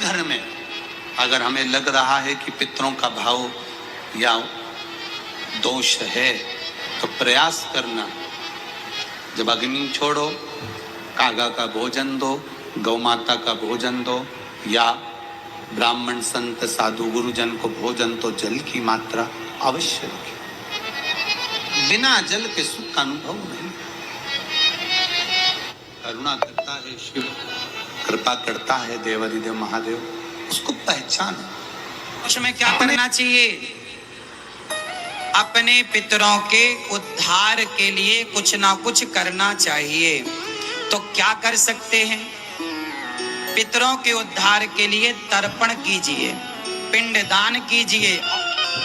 घर में अगर हमें लग रहा है कि पितरों का भाव या दोष है तो प्रयास करना, जब अग्नि छोड़ो, कागा का भोजन दो, गौ माता का भोजन दो, या ब्राह्मण संत साधु गुरुजन को भोजन तो जल की मात्रा अवश्य रखें। बिना जल के सुख का अनुभव नहीं। करुणा करता है शिव, कृपा करता है देवाधिदेव महादेव, उसको पहचान। उसमें क्या करना चाहिए? अपने पितरों के उद्धार के लिए कुछ ना कुछ करना चाहिए। तो क्या कर सकते हैं? पितरों के उद्धार के लिए तर्पण कीजिए, पिंडदान कीजिए।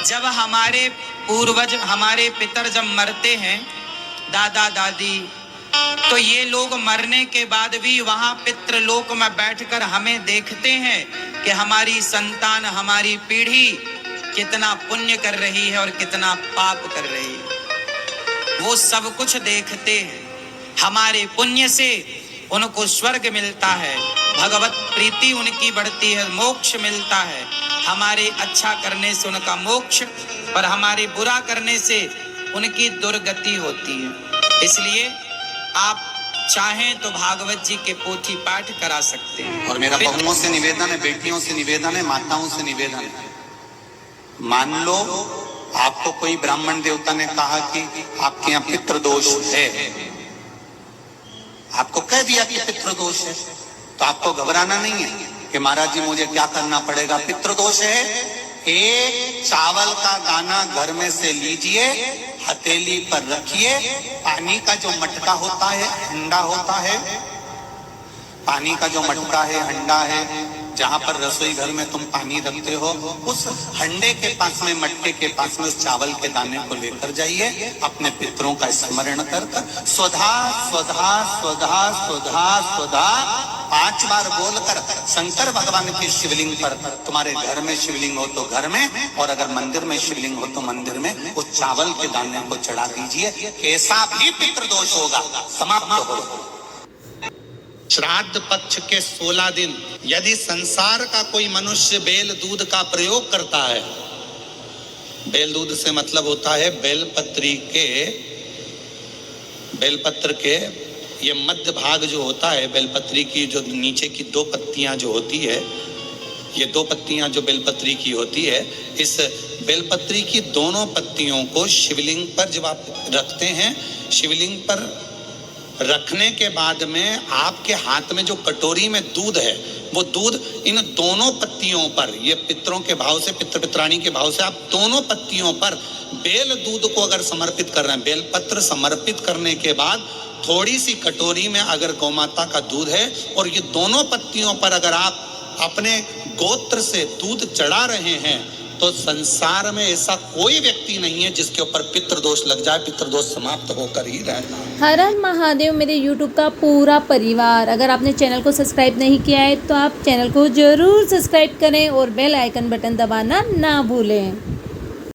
जब हमारे पूर्वज, हमारे पितर जब मरते हैं, दादा दादी, तो ये लोग मरने के बाद भी वहां पितृलोक में बैठकर हमें देखते हैं कि हमारी संतान, हमारी पीढ़ी कितना पुण्य कर रही है और कितना पाप कर रही है। वो सब कुछ देखते हैं। हमारे पुण्य से उनको स्वर्ग मिलता है, भगवत प्रीति उनकी बढ़ती है, मोक्ष मिलता है। हमारे अच्छा करने से उनका मोक्ष, और हमारे बुरा करने से उनकी दुर्गति होती है। इसलिए आप चाहें तो भागवत जी के पोथी पाठ करा सकते हैं। और मेरा बहुओं से निवेदन है, बेटियों से निवेदन है, माताओं से निवेदन है, मान लो आपको कोई ब्राह्मण देवता ने कहा कि आपके यहाँ पितृदोष है, आपको कह दिया कि पितृदोष है, तो आपको घबराना नहीं है कि महाराज जी मुझे क्या करना पड़ेगा। पितृदोष है, एक चावल का दाना घर में से लीजिए, हथेली पर रखिए, पानी का जो मटका होता है, हंडा होता है, पानी का जो मटका है, हंडा है, जहां पर रसोई घर में तुम पानी रखते हो, उस हंडे के पास में, मटके के पास में उस चावल के दाने को लेकर जाइए। अपने पितरों का स्मरण कर स्वधा स्वधा स्वधा स्वधा स्वधा 5 बार बोलकर शंकर भगवान के शिवलिंग पर, तुम्हारे घर में शिवलिंग हो तो घर में, और अगर मंदिर में शिवलिंग हो तो मंदिर में, उस चावल के दाने को चढ़ा दीजिए। कैसा भी पितृदोष होगा समाप्त हो। श्राद्ध पक्ष के 16 दिन यदि संसार का कोई मनुष्य बेल दूध का प्रयोग करता है, बेल दूध से मतलब होता है बेलपत्र के ये मध्य भाग जो होता है, बेलपत्री की जो नीचे की 2 पत्तियां जो होती है, ये 2 पत्तियां जो बेलपत्री की होती है, इस बेलपत्री की दोनों पत्तियों को शिवलिंग पर जब आप रखते हैं, शिवलिंग पर रखने के बाद में आपके हाथ में जो कटोरी में दूध है, वो दूध इन दोनों पत्तियों पर, ये पितरों के भाव से, पितृ पित्राणी के भाव से, आप दोनों पत्तियों पर बेल दूध को अगर समर्पित कर रहे हैं, बेलपत्र समर्पित करने के बाद थोड़ी सी कटोरी में अगर गौमाता का दूध है, और ये दोनों पत्तियों पर अगर आप अपने गोत्र से दूध चढ़ा रहे हैं, तो संसार में ऐसा कोई व्यक्ति नहीं है जिसके ऊपर पितृदोष लग जाए। पितृदोष समाप्त होकर ही रहना। हर हर महादेव मेरे YouTube का पूरा परिवार, अगर आपने चैनल को सब्सक्राइब नहीं किया है तो आप चैनल को जरूर सब्सक्राइब करें और बेल आइकन बटन दबाना ना भूलें।